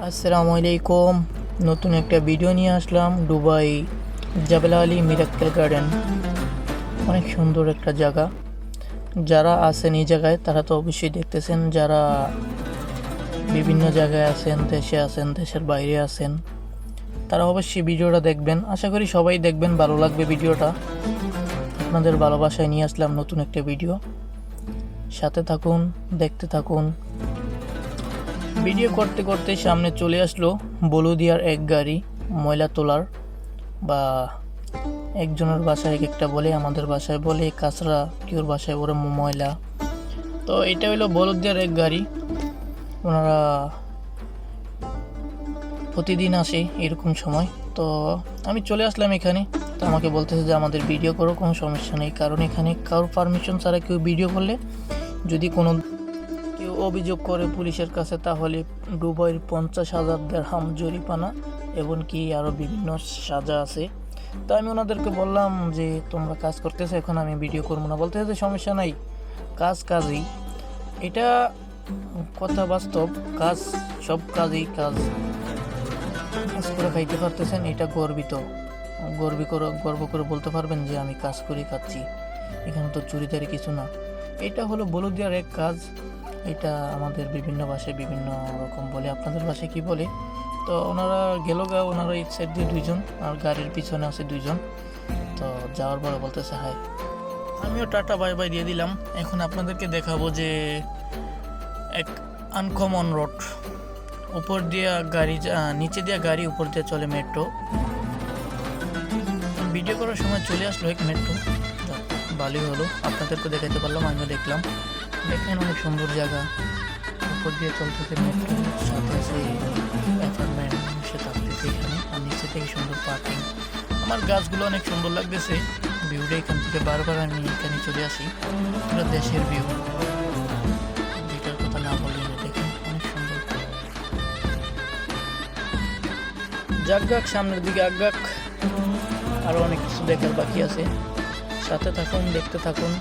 আসসালামু আলাইকুম। নতুন একটা ভিডিও নিয়ে আসলাম। দুবাই জাবেল আলী মিরাক্কেল গার্ডেন অনেক সুন্দর একটা জায়গা। যারা আছেন এই জায়গায় তারা তো অবশ্যই দেখতেছেন, যারা বিভিন্ন জায়গায় আছেন, দেশে আছেন, দেশের বাইরে আছেন, তারা অবশ্যই ভিডিওটা দেখবেন। আশা করি সবাই দেখবেন, ভালো লাগবে ভিডিওটা। আপনাদের ভালোবাসায় নিয়ে আসলাম নতুন একটা ভিডিও। সাথে থাকুন, দেখতে থাকুন। ভিডিও করতে করতে সামনে চলে আসলো বলুদিয়ার এক গাড়ি ময়লা তোলার, বা একজনের বাসায় এক একটা বলে, আমাদের বাসায় বলে কাঁচরা, কেউর বাসায় বলে ময়লা। তো এটা হলো বলুদিয়ার এক গাড়ি। ওনারা প্রতিদিন আসে এরকম সময়। তো আমি চলে আসলাম এখানে। তো আমাকে বলতেছে যে আমাদের ভিডিও করো, কোনো সমস্যা নেই, কারণ এখানে কারোর পারমিশন ছাড়া কেউ ভিডিও করলে যদি কোনো কেউ অভিযোগ করে পুলিশের কাছে, তাহলে দুবাইয়ের 50,000 দিরহাম জরিমানা, এমনকি আরও বিভিন্ন সাজা আছে। তো আমি ওনাদেরকে বললাম যে তোমরা কাজ করতেছো, এখন আমি ভিডিও করবো না। বলতে যে সমস্যা নাই, কাজ কাজই, এটা কথা বাস্তব। কাজ, সব কাজই কাজ করে খাইতে পারতেছেন, এটা গর্ব করে বলতে পারবেন যে আমি কাজ করে খাচ্ছি, এখানে তো চুরিদারি কিছু না। এটা হলো বলুদিয়ার এক কাজ। এটা আমাদের বিভিন্ন ভাষায় বিভিন্ন রকম বলে, আপনাদের ভাষায় কি বলে। তো ওনারা গেল ওনারা এই সাইড দিয়ে দুইজন, আর গাড়ির পিছনে আছে দুইজন। তো যাওয়ার পরে বলতেছে হাই, আমিও টাটা বাই বাই দিয়ে দিলাম। এখন আপনাদেরকে দেখাবো যে এক আনকমন রোড, উপর দিয়ে গাড়ি, নিচে দিয়ে গাড়ি, উপর দিয়ে চলে মেট্রো। ভিডিও করার সময় চলে আসলো এক মেট্রো, ভালোই হলো, আপনাদেরকে দেখাতে পারলাম, আমিও দেখলাম। দেখেন অনেক সুন্দর জায়গা, উপর দিয়ে চলতেছে মেট্রো, সাথে আছে অ্যাপার্টমেন্ট, সে থাকতেছে এখানে, আর নিচে থেকে সুন্দর পার্কিং। আমার গাছগুলো অনেক সুন্দর লাগতেছে, ভিউটা এখান থেকে বারবার আমি এখানে চলে আসি। পুরো দেশের ভিউ, যেটার কথা না বললে না। দেখেন অনেক সুন্দর। জাগাক সামনের দিকে আগাক, আরও অনেক কিছু দেখার বাকি আছে। সাথে থাকুন, দেখতে থাকুন।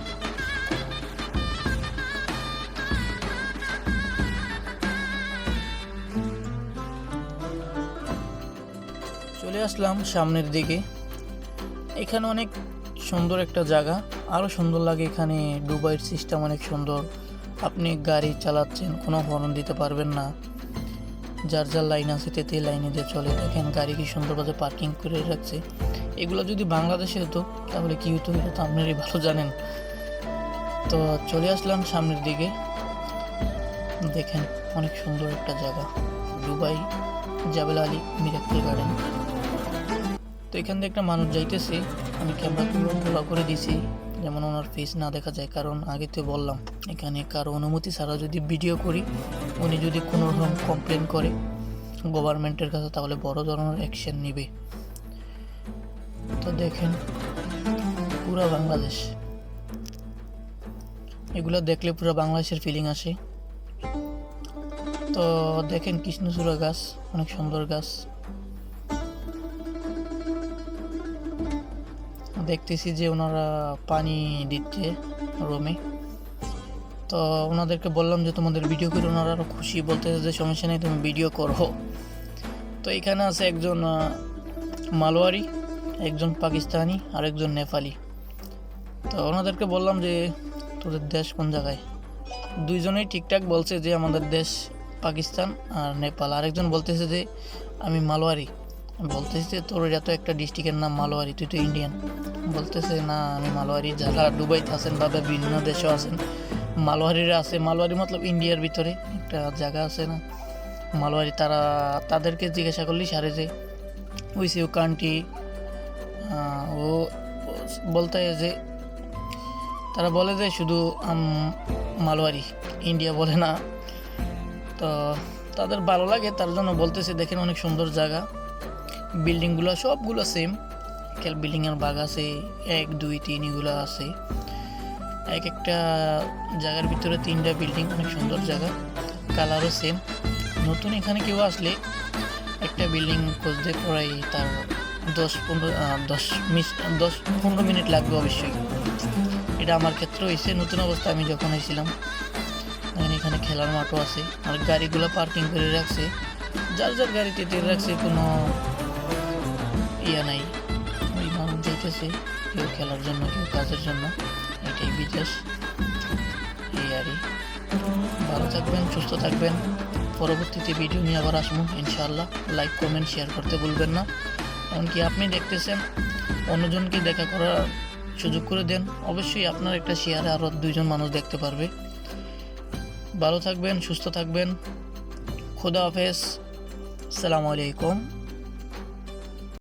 চলে আসলাম সামনের দিকে। এখানে অনেক সুন্দর একটা জায়গা, আরও সুন্দর লাগে এখানে। দুবাইয়ের সিস্টেম অনেক সুন্দর। আপনি গাড়ি চালাচ্ছেন, কোনো হর্ন দিতে পারবেন না, যার যার লাইন আছে তেতে লাইনে দিয়ে চলে। দেখেন গাড়ি কি সুন্দরভাবে পার্কিং করে রাখছে। এগুলো যদি বাংলাদেশে হতো তাহলে কি হতো, এটা তো আপনারাই ভালো জানেন। তো চলে আসলাম সামনের দিকে। দেখেন অনেক সুন্দর একটা জায়গা, দুবাই জাবেল আলী মিরাক্কেল গার্ডেন। তো এখান থেকে একটা মানুষ যাইতেছে, আমি ক্যামেরা খোলা করে দিছি, যেমন ওনার ফেস না দেখা যায়, কারণ আগে তো বললাম এখানে কারো অনুমতি ছাড়া যদি ভিডিও করি, উনি যদি কোনো রকম কমপ্লেন করে গভর্নমেন্টের কাছে, তাহলে বড় ধরনের অ্যাকশন নেবে। তো দেখেন পুরা বাংলাদেশ, এগুলো দেখলে পুরো বাংলাদেশের ফিলিং আসে। তো দেখেন কৃষ্ণচূড়া গাছ, অনেক সুন্দর গাছ দেখতেছি যে ওনারা পানি দিচ্ছে রুমে। তো ওনাদেরকে বললাম যে তোমাদের ভিডিও করে, ওনারা আরও খুশি, বলতেছে যে সমস্যা নেই, তুমি ভিডিও করো। তো এখানে আছে একজন মালওয়ারি, একজন পাকিস্তানি, আর একজন নেপালি। তো ওনাদেরকে বললাম যে তোদের দেশ কোন জায়গায়। দুইজনেই ঠিকঠাক বলছে যে আমাদের দেশ পাকিস্তান আর নেপাল। আরেকজন বলতেছে যে আমি মালওয়ারি। বলতেছে যে তোর এটা তো একটা ডিস্ট্রিক্টের নাম মালওয়ারি, তুই তো ইন্ডিয়ান। বলতেছে না আমি মালওয়ারি। যারা দুবাইতে আছেন বা বিভিন্ন দেশেও আছেন, মালওয়ারিরা আছে। মালওয়ারি মতলব ইন্ডিয়ার ভিতরে একটা জায়গা আছে না মালওয়ারি, তাদেরকে জিজ্ঞাসা করলি সারে যে ওইসে ও কান্ট্রি, ও বলতে যে তারা বলে যে শুধু মালওয়ারি, ইন্ডিয়া বলে না। তো তাদের ভালো লাগে, তার জন্য বলতেছে। দেখেন অনেক সুন্দর জায়গা, বিল্ডিংগুলো সবগুলো সেম, বিল্ডিংয়ের বাগ আছে 1 2 3, এগুলো আছে এক একটা জায়গার ভিতরে 3টা বিল্ডিং, অনেক সুন্দর জায়গা, কালারও সেম। নতুন এখানে কেউ আসলে একটা বিল্ডিং খুঁজতে প্রায় তার 10-15 মিনিট লাগবে অবশ্যই। এটা আমার ক্ষেত্রে হয়েছে নতুন অবস্থা, আমি যখন এসেছিলাম। এখানে খেলার মাঠও আছে, আর গাড়িগুলো পার্কিং করে রাখছে যার যার গাড়িতে তেল রাখছে, কোনো ইয়া নাই। ওই মানুষ যাইতেছে, কেউ খেলার জন্য, কেউ কাজের জন্য। এটাই বিদেশ, এই আরই। ভালো থাকবেন, সুস্থ থাকবেন। পরবর্তীতে ভিডিও নিয়ে আবার আসবো ইনশাআল্লাহ। লাইক, কমেন্ট, শেয়ার করতে ভুলবেন না। এমনকি আপনি দেখতেছেন, অন্যজনকে দেখা করার সুযোগ করে দেন। অবশ্যই আপনার একটা শেয়ারে আরও 2জন মানুষ দেখতে পারবে। ভালো থাকবেন, সুস্থ থাকবেন। খুদা হাফেজ, আসসালামু আলাইকুম।